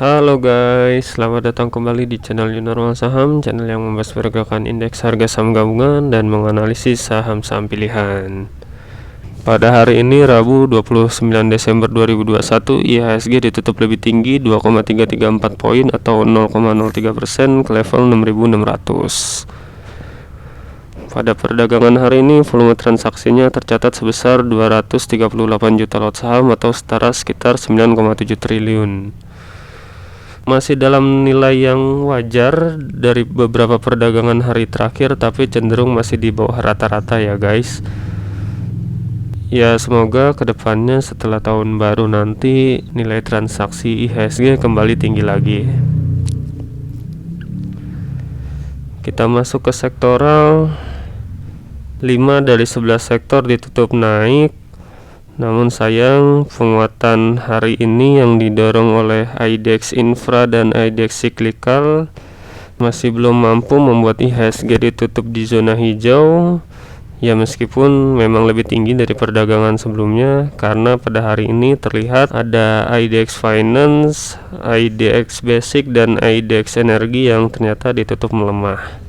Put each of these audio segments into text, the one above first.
Halo guys, selamat datang kembali di channel New Normal Saham, channel yang membahas pergerakan indeks harga saham gabungan dan menganalisis saham-saham pilihan. Pada hari ini Rabu 29 Desember 2021, IHSG ditutup lebih tinggi 2,334 poin atau 0,03% ke level 6600. Pada perdagangan hari ini volume transaksinya tercatat sebesar 238 juta lot saham atau setara sekitar 9,7 triliun. Masih dalam nilai yang wajar dari beberapa perdagangan hari terakhir, tapi cenderung masih di bawah rata-rata ya guys. Ya, semoga kedepannya setelah tahun baru nanti nilai transaksi IHSG kembali tinggi lagi. Kita masuk ke sektoral. 5 dari 11 sektor ditutup naik. Namun sayang, penguatan hari ini yang didorong oleh IDX Infra dan IDX Cyclical masih belum mampu membuat IHSG ditutup di zona hijau. Ya, meskipun memang lebih tinggi dari perdagangan sebelumnya, karena pada hari ini terlihat ada IDX Finance, IDX Basic, dan IDX Energi yang ternyata ditutup melemah.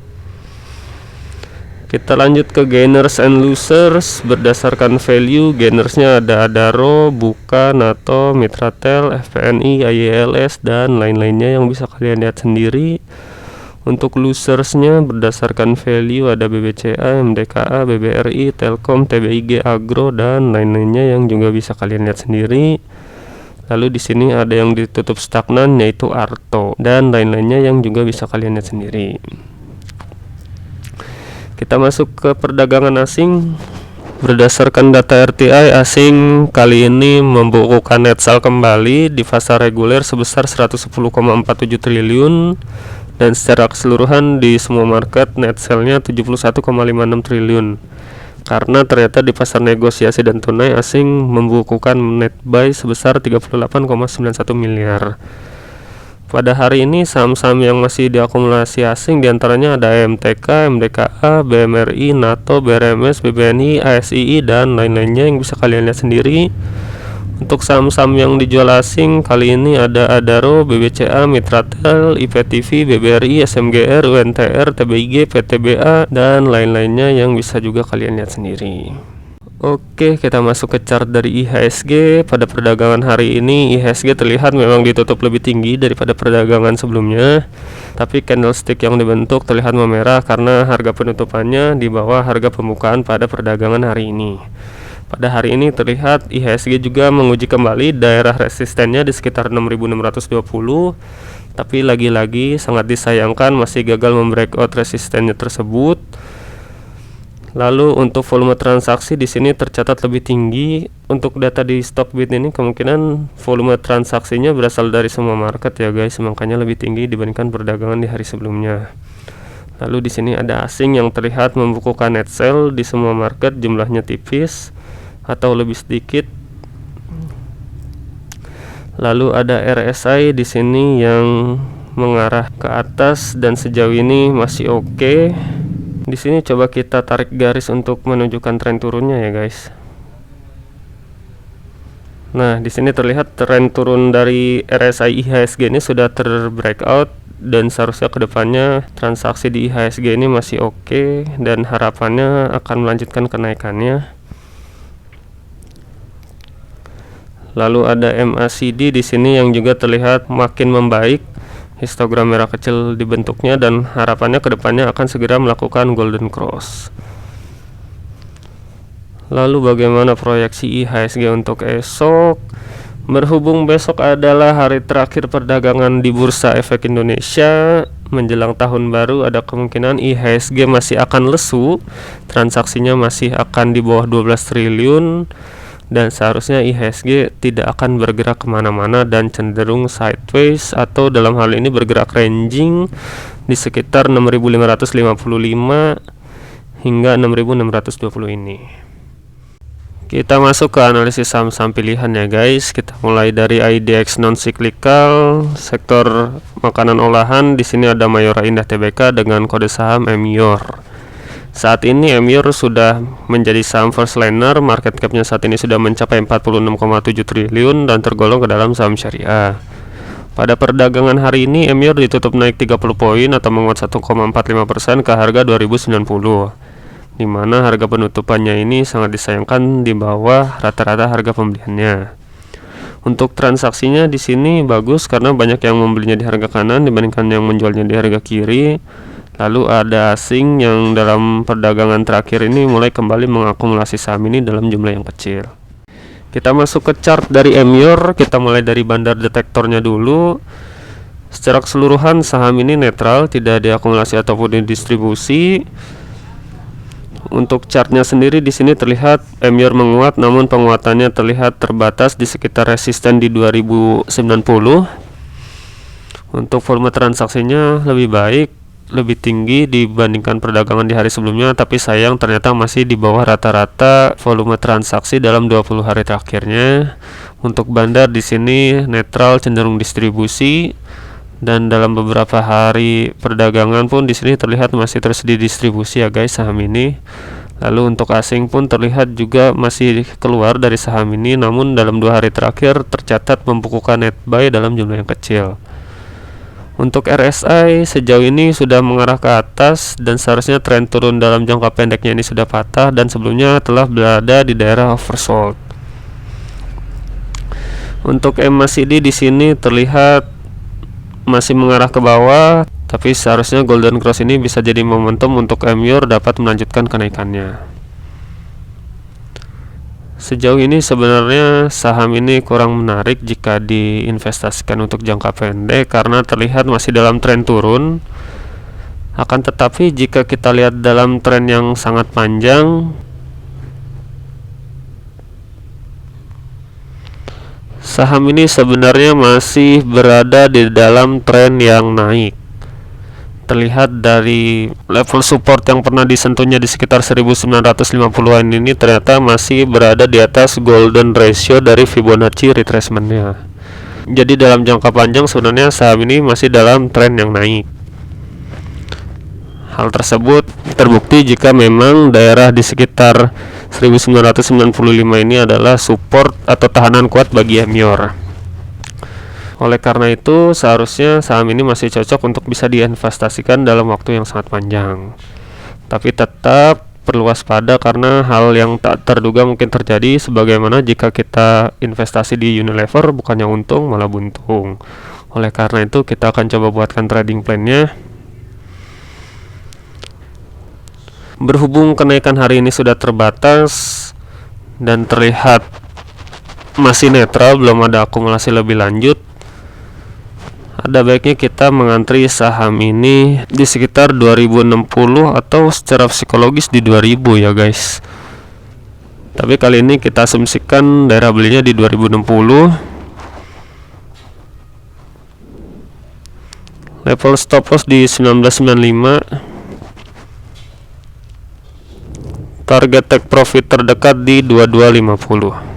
Kita lanjut ke gainers and losers. Berdasarkan value, gainersnya ada Adaro, Buka, NATO, Mitratel, FPNI, IELS, dan lain-lainnya yang bisa kalian lihat sendiri. Untuk losersnya berdasarkan value ada BBCA, MDKA, BBRI, Telkom, TBIG, Agro, dan lain-lainnya yang juga bisa kalian lihat sendiri. Lalu di sini ada yang ditutup stagnan yaitu Arto, dan lain-lainnya yang juga bisa kalian lihat sendiri. Kita masuk ke perdagangan asing. Berdasarkan data RTI, asing kali ini membukukan net sell kembali di fase reguler sebesar 110,47 triliun, dan secara keseluruhan di semua market net sell-nya 71,56 triliun. Karena ternyata di pasar negosiasi dan tunai asing membukukan net buy sebesar 38,91 miliar. Pada hari ini saham-saham yang masih diakumulasi asing diantaranya ada MTK, MDKA, BMRI, NATO, BRMS, BBNI, ASII, dan lain-lainnya yang bisa kalian lihat sendiri. Untuk saham-saham yang dijual asing kali ini ada Adaro, BBCA, Mitratel, IPTV, BBRI, SMGR, UNTR, TBIG, PTBA, dan lain-lainnya yang bisa juga kalian lihat sendiri. Oke, kita masuk ke chart dari IHSG. Pada perdagangan hari ini IHSG terlihat memang ditutup lebih tinggi daripada perdagangan sebelumnya, tapi candlestick yang dibentuk terlihat memerah karena harga penutupannya di bawah harga pembukaan pada perdagangan hari ini. Pada hari ini terlihat IHSG juga menguji kembali daerah resistennya di sekitar 6620, tapi lagi-lagi sangat disayangkan masih gagal membreakout resistennya tersebut. Lalu untuk volume transaksi di sini tercatat lebih tinggi. Untuk data di Stockbit ini kemungkinan volume transaksinya berasal dari semua market ya guys, makanya lebih tinggi dibandingkan perdagangan di hari sebelumnya. Lalu di sini ada asing yang terlihat membukukan net sell di semua market, jumlahnya tipis atau lebih sedikit. Lalu ada RSI di sini yang mengarah ke atas dan sejauh ini masih oke. Di sini coba kita tarik garis untuk menunjukkan tren turunnya ya guys. Nah, di sini terlihat tren turun dari RSI IHSG ini sudah terbreakout, dan seharusnya kedepannya transaksi di IHSG ini masih oke, dan harapannya akan melanjutkan kenaikannya. Lalu ada MACD di sini yang juga terlihat makin membaik. Histogram merah kecil dibentuknya dan harapannya kedepannya akan segera melakukan golden cross. Lalu bagaimana proyeksi IHSG untuk esok? Berhubung besok adalah hari terakhir perdagangan di Bursa Efek Indonesia menjelang tahun baru, ada kemungkinan IHSG masih akan lesu, transaksinya masih akan di bawah 12 triliun. Dan seharusnya IHSG tidak akan bergerak kemana-mana dan cenderung sideways atau dalam hal ini bergerak ranging di sekitar 6555 hingga 6620 ini. Kita masuk ke analisis saham-saham pilihan ya guys. Kita mulai dari IDX non cyclical, sektor makanan olahan. Di sini ada Mayora Indah Tbk dengan kode saham MYOR. Saat ini Emyur sudah menjadi saham first liner, market capnya saat ini sudah mencapai 46,7 triliun dan tergolong ke dalam saham syariah. Pada perdagangan hari ini Emyur ditutup naik 30 poin atau menguat 1,45% ke harga 2090, di mana harga penutupannya ini sangat disayangkan di bawah rata-rata harga pembeliannya. Untuk transaksinya di sini bagus karena banyak yang membelinya di harga kanan dibandingkan yang menjualnya di harga kiri. Lalu ada asing yang dalam perdagangan terakhir ini mulai kembali mengakumulasi saham ini dalam jumlah yang kecil. Kita masuk ke chart dari Emyur, kita mulai dari bandar detektornya dulu. Secara keseluruhan saham ini netral, tidak diakumulasi ataupun didistribusi. Untuk chartnya sendiri di sini terlihat Emyur menguat, namun penguatannya terlihat terbatas di sekitar resisten di 2090. Untuk volume transaksinya lebih baik, lebih tinggi dibandingkan perdagangan di hari sebelumnya, tapi sayang ternyata masih di bawah rata-rata volume transaksi dalam 20 hari terakhirnya. Untuk bandar di sini netral cenderung distribusi, dan dalam beberapa hari perdagangan pun di sini terlihat masih terus didistribusi ya guys saham ini. Lalu untuk asing pun terlihat juga masih keluar dari saham ini, namun dalam 2 hari terakhir tercatat membukukan net buy dalam jumlah yang kecil. Untuk RSI sejauh ini sudah mengarah ke atas dan seharusnya tren turun dalam jangka pendeknya ini sudah patah dan sebelumnya telah berada di daerah oversold. Untuk MACD di sini terlihat masih mengarah ke bawah, tapi seharusnya golden cross ini bisa jadi momentum untuk Emyur dapat melanjutkan kenaikannya. Sejauh ini sebenarnya saham ini kurang menarik jika diinvestasikan untuk jangka pendek karena terlihat masih dalam tren turun. Akan tetapi jika kita lihat dalam tren yang sangat panjang, saham ini sebenarnya masih berada di dalam tren yang naik. Terlihat dari level support yang pernah disentuhnya di sekitar 1950-an ini ternyata masih berada di atas golden ratio dari Fibonacci retracement-nya. Jadi dalam jangka panjang sebenarnya saham ini masih dalam tren yang naik. Hal tersebut terbukti jika memang daerah di sekitar 1995 ini adalah support atau tahanan kuat bagi Emyur. Oleh karena itu seharusnya saham ini masih cocok untuk bisa diinvestasikan dalam waktu yang sangat panjang. Tapi tetap perlu waspada karena hal yang tak terduga mungkin terjadi, sebagaimana jika kita investasi di Unilever bukannya untung malah buntung. Oleh karena itu kita akan coba buatkan trading plan-nya. Berhubung kenaikan hari ini sudah terbatas dan terlihat masih netral, belum ada akumulasi lebih lanjut, ada baiknya kita mengantri saham ini di sekitar 2060 atau secara psikologis di 2000 ya guys. Tapi kali ini kita asumsikan daerah belinya di 2060. Level stop loss di 1995. Target take profit terdekat di 2250.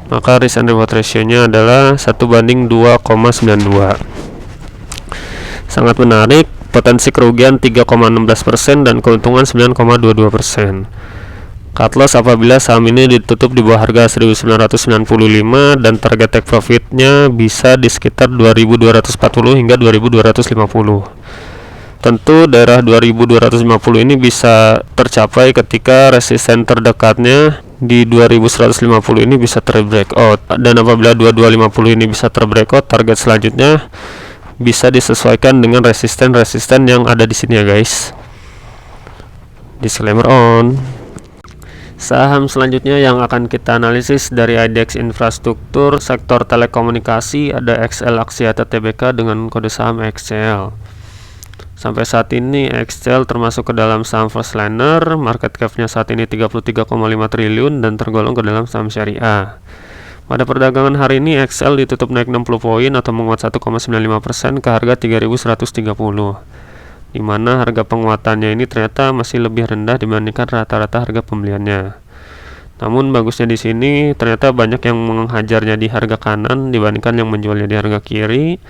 Maka risk and reward ratio-nya adalah 1:2,92. Sangat menarik, potensi kerugian 3,16% dan keuntungan 9,22%. Cut loss apabila saham ini ditutup di bawah harga 1995 dan target take profit-nya bisa di sekitar 2240 hingga 2250. Tentu daerah 2250 ini bisa tercapai ketika resisten terdekatnya di 2150 ini bisa terbreakout, dan apabila 2250 ini bisa terbreakout, target selanjutnya bisa disesuaikan dengan resisten-resisten yang ada di sini ya guys. Disclaimer on. Saham selanjutnya yang akan kita analisis dari IDX Infrastruktur sektor telekomunikasi ada XL Axiata Tbk dengan kode saham XCL. Sampai saat ini XCL termasuk ke dalam saham first liner, market cap-nya saat ini 33,5 triliun dan tergolong ke dalam saham syariah. Pada perdagangan hari ini XCL ditutup naik 60 poin atau menguat 1,95% ke harga 3130, di mana harga penguatannya ini ternyata masih lebih rendah dibandingkan rata-rata harga pembeliannya. Namun bagusnya di sini ternyata banyak yang menghajarnya di harga kanan dibandingkan yang menjualnya di harga kiri.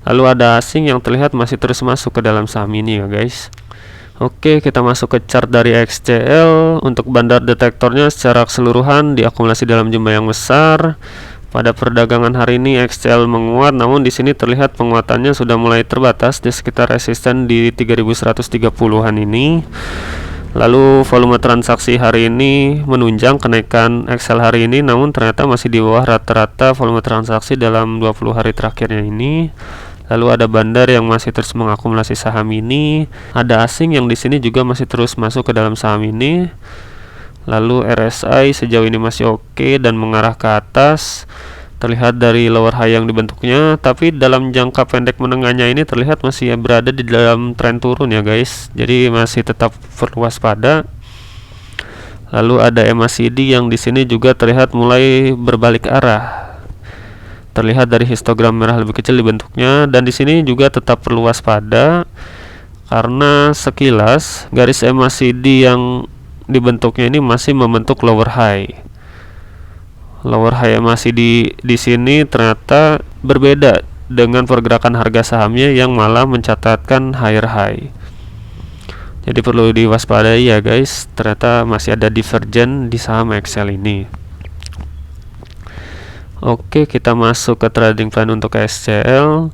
Lalu ada asing yang terlihat masih terus masuk ke dalam saham ini ya guys. Oke, kita masuk ke chart dari XCL. Untuk bandar detektornya secara keseluruhan diakumulasi dalam jumlah yang besar. Pada perdagangan hari ini XCL menguat, namun di sini terlihat penguatannya sudah mulai terbatas di sekitar resisten di 3130-an ini. Lalu volume transaksi hari ini menunjang kenaikan XCL hari ini, namun ternyata masih di bawah rata-rata volume transaksi dalam 20 hari terakhirnya ini. Lalu ada bandar yang masih terus mengakumulasi saham ini, ada asing yang di sini juga masih terus masuk ke dalam saham ini. Lalu RSI sejauh ini masih oke dan mengarah ke atas, terlihat dari lower high yang dibentuknya, tapi dalam jangka pendek menengahnya ini terlihat masih berada di dalam tren turun ya guys, jadi masih tetap perlu waspada. Lalu ada MACD yang di sini juga terlihat mulai berbalik arah, terlihat dari histogram merah lebih kecil dibentuknya, dan di sini juga tetap perlu waspada karena sekilas garis MACD yang dibentuknya ini masih membentuk lower high. Lower high MACD di sini ternyata berbeda dengan pergerakan harga sahamnya yang malah mencatatkan higher high. Jadi perlu diwaspadai ya guys, ternyata masih ada divergen di saham XCL ini. Oke, kita masuk ke trading plan untuk SCL.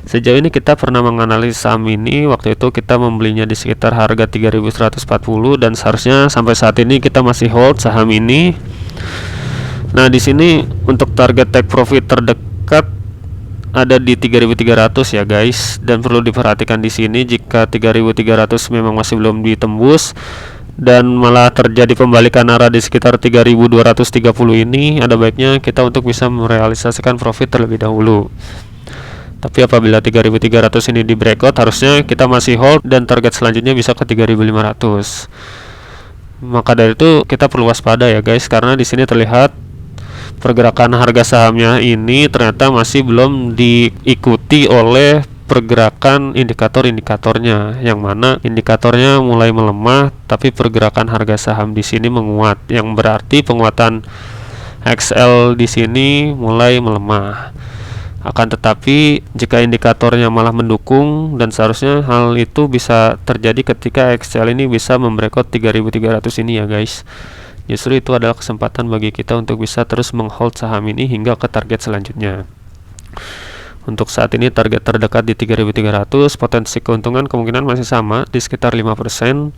Sejauh ini kita pernah menganalisis saham ini. Waktu itu kita membelinya di sekitar harga 3140 dan seharusnya sampai saat ini kita masih hold saham ini. Nah, di sini untuk target take profit terdekat ada di 3300 ya guys, dan perlu diperhatikan di sini jika 3300 memang masih belum ditembus dan malah terjadi pembalikan arah di sekitar 3230 ini, ada baiknya kita untuk bisa merealisasikan profit terlebih dahulu. Tapi apabila 3300 ini di breakout, harusnya kita masih hold dan target selanjutnya bisa ke 3500. Maka dari itu kita perlu waspada ya guys, karena di sini terlihat pergerakan harga sahamnya ini ternyata masih belum diikuti oleh pergerakan indikator-indikatornya, yang mana indikatornya mulai melemah tapi pergerakan harga saham di sini menguat, yang berarti penguatan XL di sini mulai melemah. Akan tetapi jika indikatornya malah mendukung, dan seharusnya hal itu bisa terjadi ketika XL ini bisa membreakout 3300 ini ya guys. Justru itu adalah kesempatan bagi kita untuk bisa terus menghold saham ini hingga ke target selanjutnya. Untuk saat ini target terdekat di 3300, potensi keuntungan kemungkinan masih sama di sekitar 5%.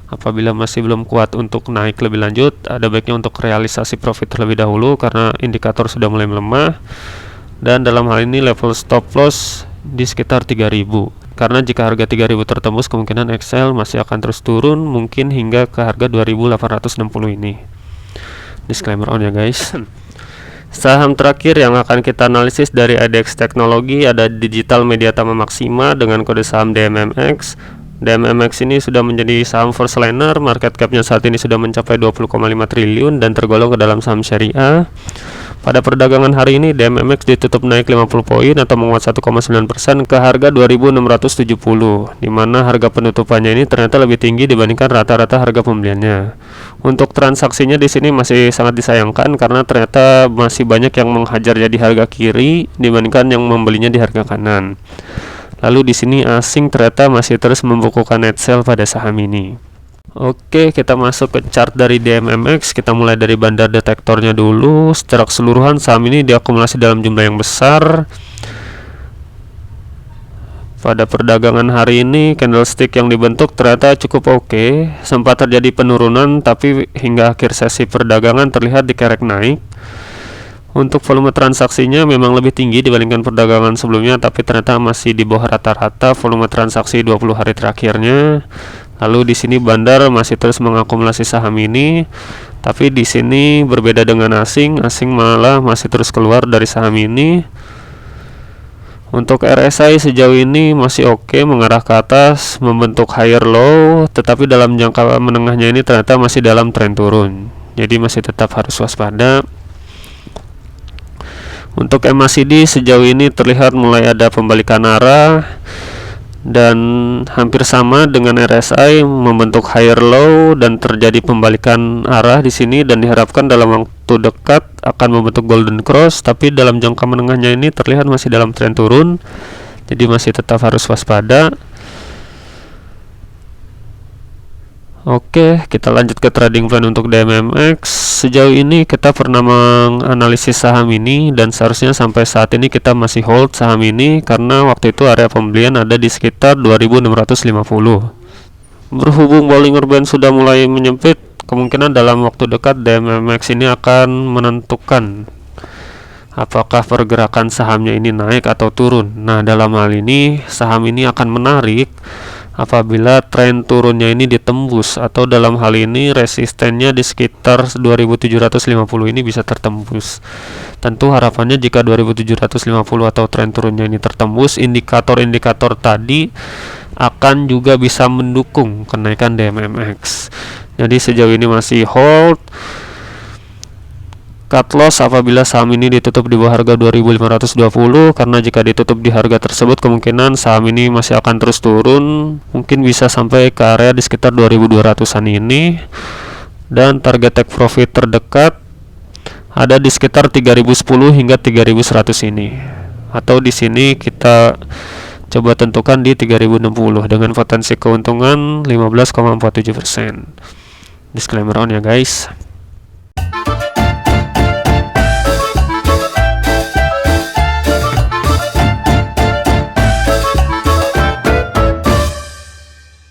Apabila masih belum kuat untuk naik lebih lanjut, ada baiknya untuk realisasi profit terlebih dahulu karena indikator sudah mulai melemah. Dan dalam hal ini level stop loss di sekitar 3000. Karena jika harga 3000 tertembus, kemungkinan XL masih akan terus turun, mungkin hingga ke harga 2860 ini. Disclaimer on ya guys. Saham terakhir yang akan kita analisis dari IDX Teknologi ada Digital Media Tama Maxima dengan kode saham DMMX. DMMX ini sudah menjadi saham first liner, market capnya saat ini sudah mencapai 20,5 triliun dan tergolong ke dalam saham syariah. Pada perdagangan hari ini DMMX ditutup naik 50 poin atau menguat 1,9% ke harga 2670, di mana harga penutupannya ini ternyata lebih tinggi dibandingkan rata-rata harga pembeliannya. Untuk transaksinya di sini masih sangat disayangkan karena ternyata masih banyak yang menghajarnya di harga kiri dibandingkan yang membelinya di harga kanan. Lalu di sini asing ternyata masih terus membukukan net sell pada saham ini. Oke, kita masuk ke chart dari DMMX. Kita mulai dari bandar detektornya dulu. Secara keseluruhan saham ini diakumulasi dalam jumlah yang besar. Pada perdagangan hari ini candlestick yang dibentuk ternyata cukup oke. Sempat terjadi penurunan tapi hingga akhir sesi perdagangan terlihat dikerek naik. Untuk volume transaksinya memang lebih tinggi dibandingkan perdagangan sebelumnya, tapi ternyata masih di bawah rata-rata volume transaksi 20 hari terakhirnya. Lalu di sini bandar masih terus mengakumulasi saham ini, tapi di sini berbeda dengan asing malah masih terus keluar dari saham ini. Untuk RSI sejauh ini masih oke, mengarah ke atas, membentuk higher low, tetapi dalam jangka menengahnya ini ternyata masih dalam tren turun. Jadi masih tetap harus waspada. Untuk MACD sejauh ini terlihat mulai ada pembalikan arah dan hampir sama dengan RSI, membentuk higher low dan terjadi pembalikan arah di sini, dan diharapkan dalam waktu dekat akan membentuk golden cross, tapi dalam jangka menengahnya ini terlihat masih dalam tren turun. Jadi masih tetap harus waspada. Oke, kita lanjut ke trading plan untuk DMMX. Sejauh ini kita pernah menganalisis saham ini dan seharusnya sampai saat ini kita masih hold saham ini karena waktu itu area pembelian ada di sekitar 2650. Berhubung Bollinger Band sudah mulai menyempit, kemungkinan dalam waktu dekat DMMX ini akan menentukan apakah pergerakan sahamnya ini naik atau turun. Nah, dalam hal ini saham ini akan menarik apabila tren turunnya ini ditembus, atau dalam hal ini resistennya di sekitar 2750 ini bisa tertembus. Tentu harapannya jika 2750 atau tren turunnya ini tertembus, indikator-indikator tadi akan juga bisa mendukung kenaikan DMMX. Jadi sejauh ini masih hold. Cut loss apabila saham ini ditutup di bawah harga 2520, karena jika ditutup di harga tersebut kemungkinan saham ini masih akan terus turun, mungkin bisa sampai ke area di sekitar 2200-an ini. Dan target take profit terdekat ada di sekitar 3010 hingga 3100 ini. Atau di sini kita coba tentukan di 3060 dengan potensi keuntungan 15,47%. Disclaimer on ya guys.